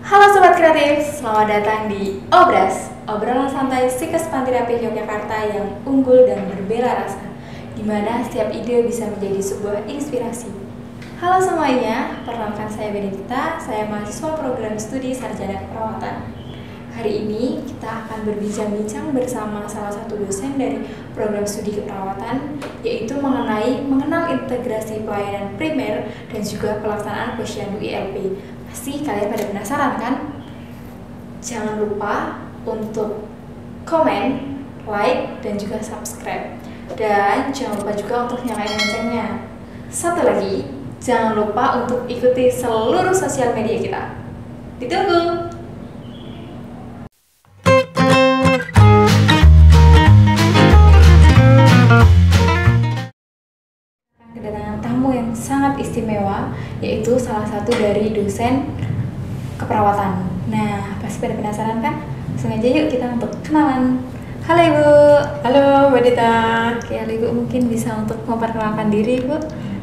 Halo Sobat Kreatif, selamat datang di Obras, obrolan santai Psikes Pantirapi Yogyakarta yang unggul dan berbela rasa, di mana setiap ide bisa menjadi sebuah inspirasi. Halo semuanya, perkenalkan saya Benedita, saya mahasiswa program studi Sarjana Keperawatan. Hari ini kita akan berbincang-bincang bersama salah satu dosen dari program studi keperawatan, yaitu mengenal integrasi pelayanan primer dan juga pelaksanaan posyandu ILP. Pasti kalian pada penasaran kan? Jangan lupa untuk komen, like, dan juga subscribe. Dan jangan lupa juga untuk nyalain loncengnya. Satu lagi, jangan lupa untuk ikuti seluruh sosial media kita. Ditunggu! Kedatangan tamu yang sangat istimewa, yaitu salah satu dari dosen keperawatan. Nah, pasti pada penasaran kan? Langsung aja yuk kita untuk kenalan. Halo Ibu. Halo Mbak Dita. Oke, halo Ibu, mungkin bisa untuk memperkenalkan diri Ibu.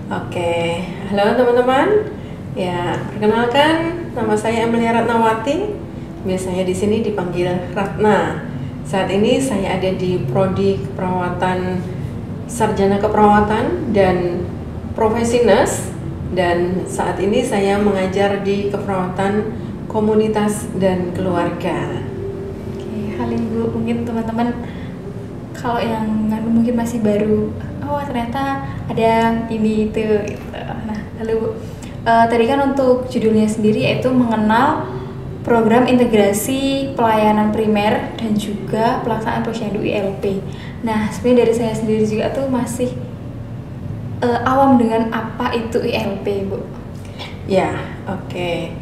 Oke, halo teman-teman. Ya, perkenalkan, nama saya Amelia Ratnawati. Biasanya di sini dipanggil Ratna. Saat ini saya ada di Prodi Keperawatan, Sarjana Keperawatan dan Profesi Nurse, dan saat ini saya mengajar di Keperawatan Komunitas dan Keluarga. Oke, halo Ibu, mungkin teman-teman kalau yang mungkin masih baru, oh ternyata ada ini itu gitu. Nah, halo Bu. Tadi kan untuk judulnya sendiri yaitu mengenal program integrasi pelayanan primer dan juga pelaksanaan posyandu ILP. Nah, sebenarnya dari saya sendiri juga tuh masih awam dengan apa itu ILP, Bu. Ya, oke.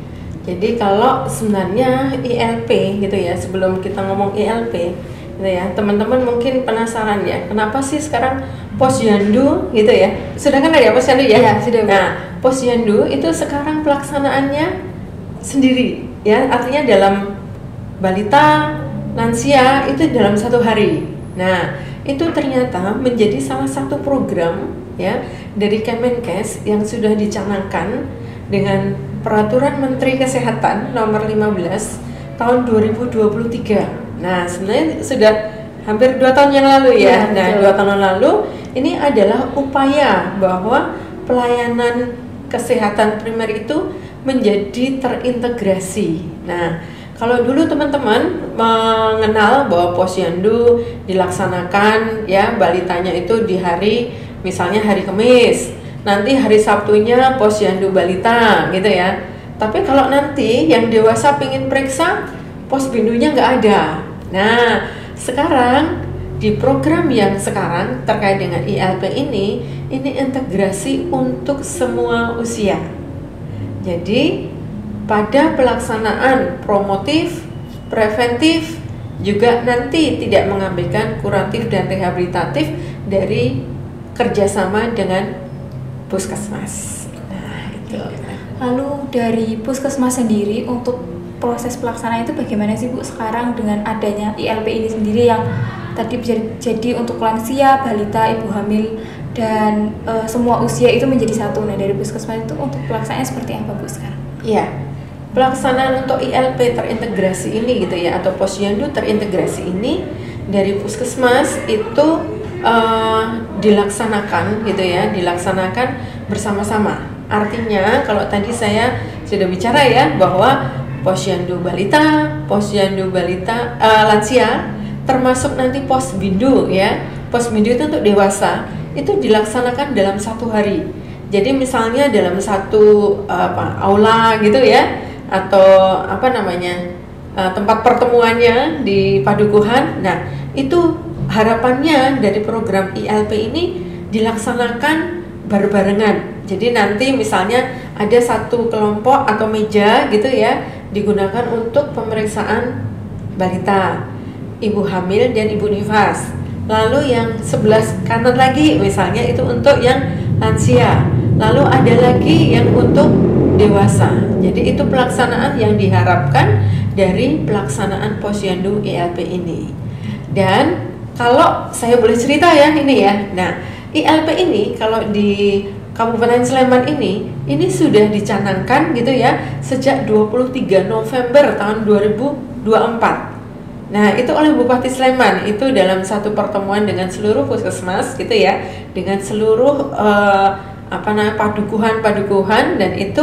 Jadi kalau sebenarnya ILP gitu ya, sebelum kita ngomong ILP gitu ya, teman-teman mungkin penasaran ya, kenapa sih sekarang posyandu gitu ya? Sudah kan ada posyandu ya? Ya, sudah. Nah, posyandu itu sekarang pelaksanaannya sendiri ya, artinya dalam balita, lansia itu dalam satu hari. Nah, itu ternyata menjadi salah satu program ya dari Kemenkes yang sudah dicanangkan dengan Peraturan Menteri Kesehatan nomor 15 tahun 2023. Nah, sebenarnya sudah hampir 2 tahun yang lalu ya. Nah, 2 tahun yang lalu ini adalah upaya bahwa pelayanan kesehatan primer itu menjadi terintegrasi. Nah, kalau dulu teman-teman mengenal bahwa posyandu dilaksanakan ya, balitanya itu di hari misalnya hari Kamis, nanti hari Sabtunya posyandu balita gitu ya. Tapi kalau nanti yang dewasa pengen periksa, posbindunya nggak ada. Nah, sekarang di program yang sekarang terkait dengan ILP ini integrasi untuk semua usia. Jadi pada pelaksanaan promotif, preventif, juga nanti tidak mengabaikan kuratif dan rehabilitatif dari kerjasama dengan puskesmas. Nah, itu. Lalu dari puskesmas sendiri untuk proses pelaksanaan itu bagaimana sih Bu sekarang dengan adanya ILP ini sendiri yang tadi jadi untuk lansia, balita, ibu hamil dan semua usia itu menjadi satu. Nah, dari puskesmas itu untuk pelaksanaannya seperti apa Bu sekarang? Iya. Pelaksanaan untuk ILP terintegrasi ini gitu ya, atau posyandu terintegrasi ini dari puskesmas itu dilaksanakan gitu ya, dilaksanakan bersama-sama. Artinya kalau tadi saya sudah bicara ya bahwa posyandu balita lansia, termasuk nanti posbindu ya. Posbindu itu untuk dewasa, itu dilaksanakan dalam satu hari. Jadi misalnya dalam satu aula gitu ya, atau tempat pertemuannya di padukuhan. Nah, itu harapannya dari program ILP ini dilaksanakan berbarengan. Jadi nanti misalnya ada satu kelompok atau meja gitu ya, digunakan untuk pemeriksaan balita, ibu hamil dan ibu nifas. Lalu yang sebelah kanan lagi misalnya itu untuk yang lansia. Lalu ada lagi yang untuk dewasa. Jadi itu pelaksanaan yang diharapkan dari pelaksanaan posyandu ILP ini. Dan kalau saya boleh cerita ya ini ya. Nah, ILP ini kalau di Kabupaten Sleman ini sudah dicanangkan gitu ya sejak 23 November tahun 2024. Nah, itu oleh Bupati Sleman itu dalam satu pertemuan dengan seluruh puskesmas gitu ya, dengan seluruh padukuhan dan itu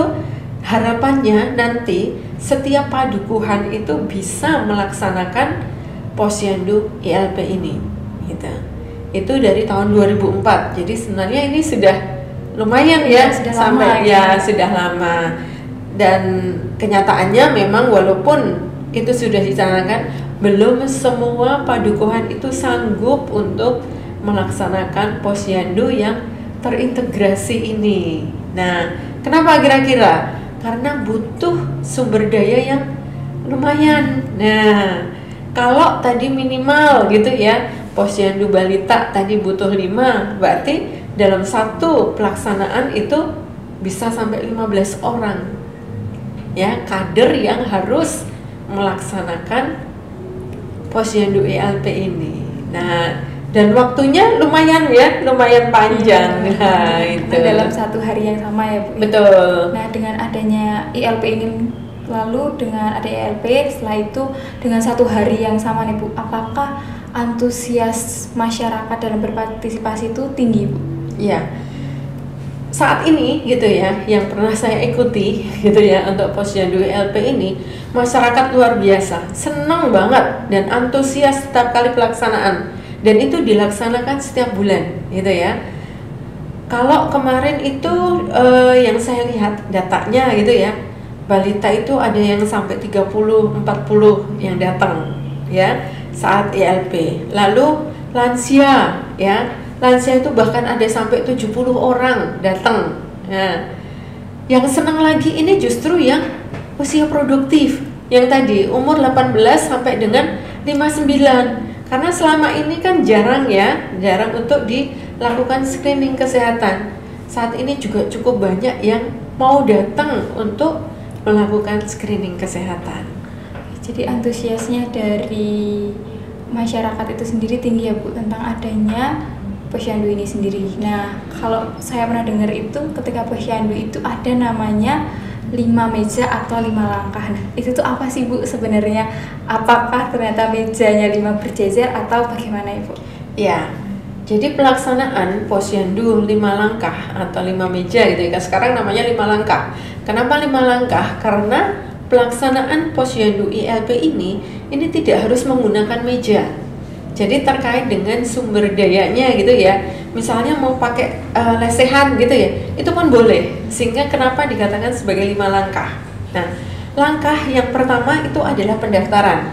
harapannya nanti setiap padukuhan itu bisa melaksanakan Posyandu ILP ini gitu. Itu dari tahun 2004. Jadi sebenarnya ini sudah lumayan ya, sudah sampai lama, ya sudah lama. Dan kenyataannya memang walaupun itu sudah dicanangkan, belum semua padukuhan itu sanggup untuk melaksanakan Posyandu yang terintegrasi ini. Nah, kenapa kira-kira? Karena butuh sumber daya yang lumayan. Nah, kalau tadi minimal gitu ya, Posyandu balita tadi butuh 5, berarti dalam satu pelaksanaan itu bisa sampai 15 orang ya kader yang harus melaksanakan Posyandu ILP ini. Nah, dan waktunya lumayan panjang. Nah, itu dalam satu hari yang sama ya Bu. Betul. Nah, dengan adanya ILP ini, lalu dengan ada ILP setelah itu dengan satu hari yang sama nih Bu, apakah antusias masyarakat dalam berpartisipasi itu tinggi Bu? Ya, saat ini gitu ya, yang pernah saya ikuti gitu ya untuk Posyandu ILP ini, masyarakat luar biasa, senang banget dan antusias setiap kali pelaksanaan, dan itu dilaksanakan setiap bulan gitu ya. Kalau kemarin itu yang saya lihat datanya gitu ya, balita itu ada yang sampai 30-40 yang datang ya saat ILP. Lalu lansia ya, lansia itu bahkan ada sampai 70 orang datang. Nah, yang senang lagi ini justru yang usia produktif, yang tadi umur 18 sampai dengan 59. Karena selama ini kan jarang untuk dilakukan screening kesehatan. Saat ini juga cukup banyak yang mau datang untuk melakukan screening kesehatan. Jadi antusiasnya dari masyarakat itu sendiri tinggi ya Bu tentang adanya Posyandu ini sendiri. Nah, kalau saya pernah dengar itu ketika Posyandu itu ada namanya 5 meja atau 5 langkah. Nah, itu tuh apa sih Bu sebenarnya? Apakah ternyata mejanya 5 berjejer atau bagaimana Ibu? Ya, jadi pelaksanaan Posyandu 5 langkah atau 5 meja gitu ya. Sekarang namanya 5 langkah. Kenapa 5 langkah? Karena pelaksanaan Posyandu ILP ini tidak harus menggunakan meja. Jadi terkait dengan sumber dayanya gitu ya, misalnya mau pakai lesehan gitu ya, itu pun boleh. Sehingga kenapa dikatakan sebagai 5 langkah. Nah, langkah yang pertama itu adalah pendaftaran.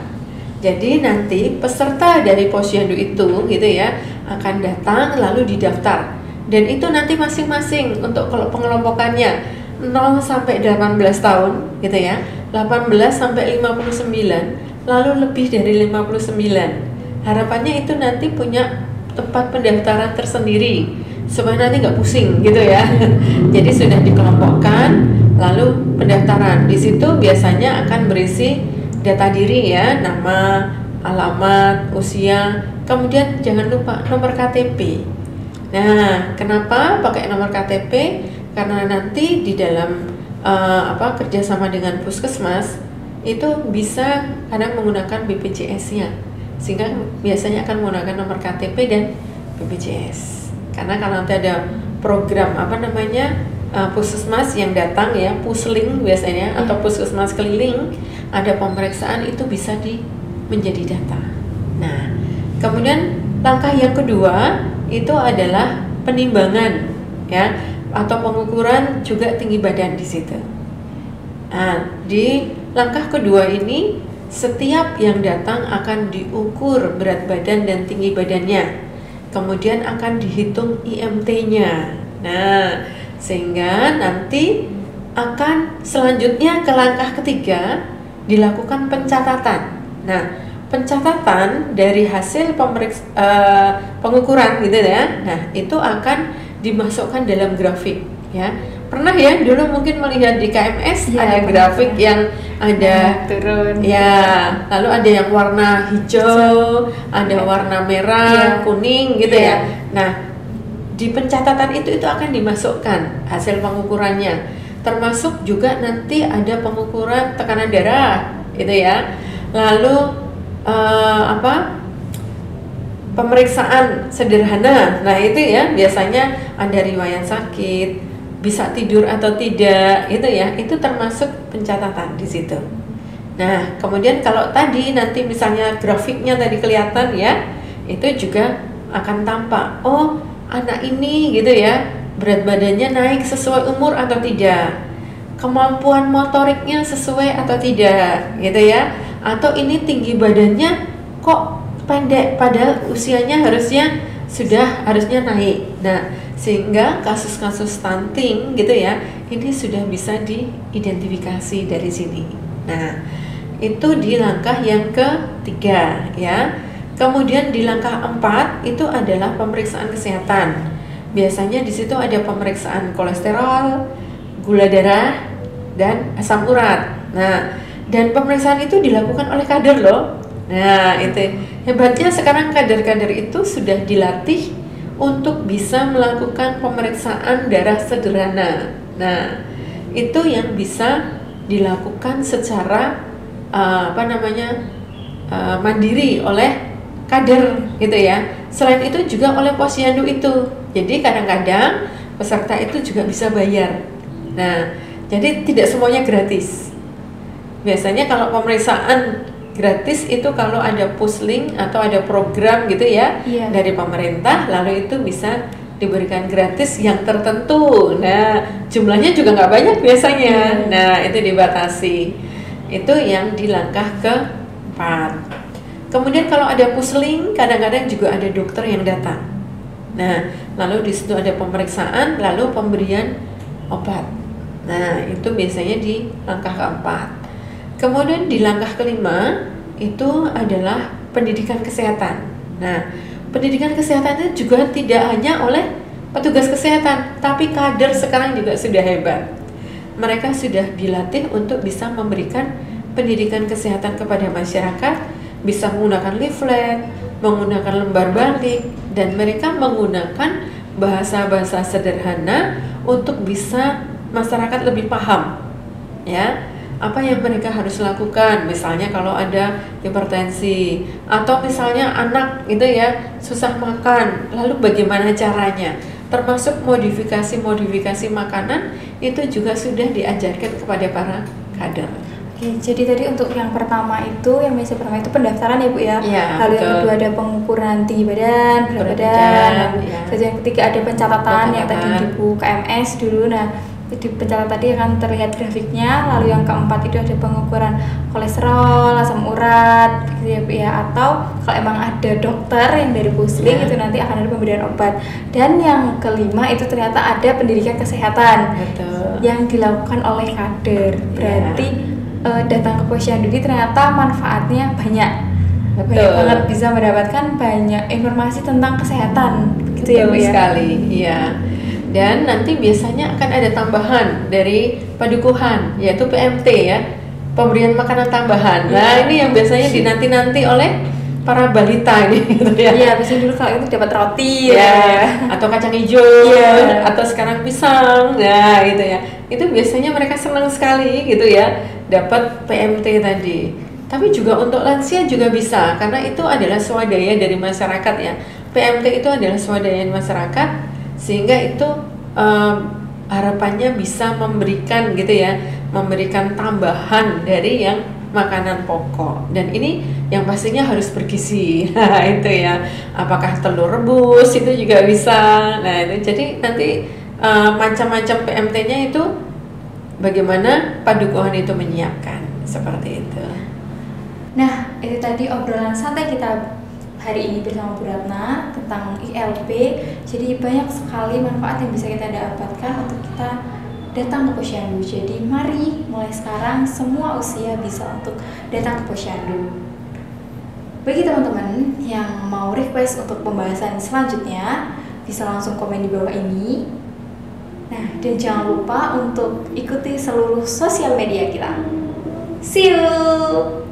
Jadi nanti peserta dari Posyandu itu gitu ya akan datang lalu didaftar. Dan itu nanti masing-masing untuk kalau pengelompokannya 0 sampai 18 tahun gitu ya, 18 sampai 59, lalu lebih dari 59. Harapannya itu nanti punya tempat pendaftaran tersendiri supaya nanti nggak pusing gitu ya. Jadi sudah dikelompokkan, lalu pendaftaran di situ biasanya akan berisi data diri ya, nama, alamat, usia, kemudian jangan lupa nomor KTP. Nah, kenapa pakai nomor KTP? Karena nanti di dalam kerjasama dengan puskesmas itu bisa kadang menggunakan BPJS-nya. Sehingga biasanya akan menggunakan nomor KTP dan BPJS. Karena kalau nanti ada program puskesmas yang datang ya, pusling biasanya atau puskesmas keliling, ada pemeriksaan itu bisa menjadi data. Nah, kemudian langkah yang kedua itu adalah penimbangan ya, atau pengukuran juga tinggi badan di situ. Nah, di langkah kedua ini setiap yang datang akan diukur berat badan dan tinggi badannya, kemudian akan dihitung IMT-nya. Nah, sehingga nanti akan selanjutnya ke langkah ketiga dilakukan pencatatan. Nah, pencatatan dari hasil pengukuran gitu ya. Nah, itu akan dimasukkan dalam grafik ya. Pernah ya dulu mungkin melihat di KMS ya, ada grafik yang ada turun ya, lalu ada yang warna hijau, ada warna merah, kuning gitu ya. Nah, di pencatatan itu akan dimasukkan hasil pengukurannya, termasuk juga nanti ada pengukuran tekanan darah itu ya, lalu pemeriksaan sederhana. Nah itu ya biasanya ada riwayat sakit, bisa tidur atau tidak, itu ya, itu termasuk pencatatan di situ. Nah kemudian kalau tadi nanti misalnya grafiknya tadi kelihatan ya, itu juga akan tampak, oh anak ini gitu ya, berat badannya naik sesuai umur atau tidak, kemampuan motoriknya sesuai atau tidak gitu ya, atau ini tinggi badannya kok pendek padahal usianya harusnya naik. Nah sehingga kasus-kasus stunting gitu ya, ini sudah bisa diidentifikasi dari sini. Nah itu di langkah yang ketiga ya. Kemudian di langkah 4 itu adalah pemeriksaan kesehatan. Biasanya di situ ada pemeriksaan kolesterol, gula darah, dan asam urat. Nah dan pemeriksaan itu dilakukan oleh kader loh. Nah itu hebatnya sekarang kader-kader itu sudah dilatih untuk bisa melakukan pemeriksaan darah sederhana. Nah itu yang bisa dilakukan secara mandiri oleh kader gitu ya. Selain itu juga oleh posyandu itu. Jadi kadang-kadang peserta itu juga bisa bayar. Nah jadi tidak semuanya gratis. Biasanya kalau pemeriksaan gratis itu kalau ada pusling atau ada program gitu ya dari pemerintah, lalu itu bisa diberikan gratis yang tertentu. Nah jumlahnya juga nggak banyak biasanya. Nah itu dibatasi. Itu yang di langkah ke-4. Kemudian kalau ada pusling, kadang-kadang juga ada dokter yang datang. Nah lalu di situ ada pemeriksaan, lalu pemberian obat. Nah itu biasanya di langkah ke-4. Kemudian di langkah ke-5 itu adalah pendidikan kesehatan. Nah, pendidikan kesehatan itu juga tidak hanya oleh petugas kesehatan, tapi kader sekarang juga sudah hebat. Mereka sudah dilatih untuk bisa memberikan pendidikan kesehatan kepada masyarakat, bisa menggunakan leaflet, menggunakan lembar balik, dan mereka menggunakan bahasa-bahasa sederhana untuk bisa masyarakat lebih paham ya apa yang mereka harus lakukan. Misalnya kalau ada hipertensi atau misalnya anak gitu ya susah makan, lalu bagaimana caranya, termasuk modifikasi makanan itu juga sudah diajarkan kepada para kader. Oke, jadi tadi untuk yang pertama itu, yang misi pertama itu pendaftaran ya Bu ya. Ya, lalu yang kedua ada pengukuran tinggi badan, berat badan. Ya. Terus yang ketiga ada pencatatan yang tadi di buku KMS dulu. Nah di pencatatan tadi akan terlihat grafiknya. Lalu yang keempat itu ada pengukuran kolesterol, asam urat gitu ya Bu ya. Atau kalau emang ada dokter yang dari pusling itu nanti akan ada pemberian obat. Dan yang kelima itu ternyata ada pendidikan kesehatan. Betul. Yang dilakukan oleh kader. Berarti datang ke posyandu ini ternyata manfaatnya banyak. Betul. Banyak banget, bisa mendapatkan banyak informasi tentang kesehatan gitu. Betul ya Bu ya. Sekali, iya. Dan nanti biasanya akan ada tambahan dari padukuhan, yaitu PMT ya, pemberian makanan tambahan. Nah ini yang biasanya dinanti-nanti oleh para balita ini gitu ya. Iya, biasanya dulu kalau itu dapat roti atau kacang hijau, atau sekarang pisang. Nah gitu ya, itu biasanya mereka senang sekali gitu ya, dapat PMT tadi. Tapi juga untuk lansia juga bisa, karena itu adalah swadaya dari masyarakat ya. PMT itu adalah swadaya masyarakat, sehingga itu harapannya bisa memberikan gitu ya, memberikan tambahan dari yang makanan pokok. Dan ini yang pastinya harus bergizi. Nah itu ya, apakah telur rebus itu juga bisa. Nah itu jadi nanti macam-macam PMT-nya itu bagaimana padukuhan itu menyiapkan seperti itu. Nah itu tadi obrolan santai kita hari ini bersama Bu Ratna tentang ILP. Jadi banyak sekali manfaat yang bisa kita dapatkan untuk kita datang ke posyandu. Jadi mari mulai sekarang semua usia bisa untuk datang ke posyandu. Bagi teman-teman yang mau request untuk pembahasan selanjutnya, bisa langsung komen di bawah ini. Nah, dan jangan lupa untuk ikuti seluruh sosial media kita. See you!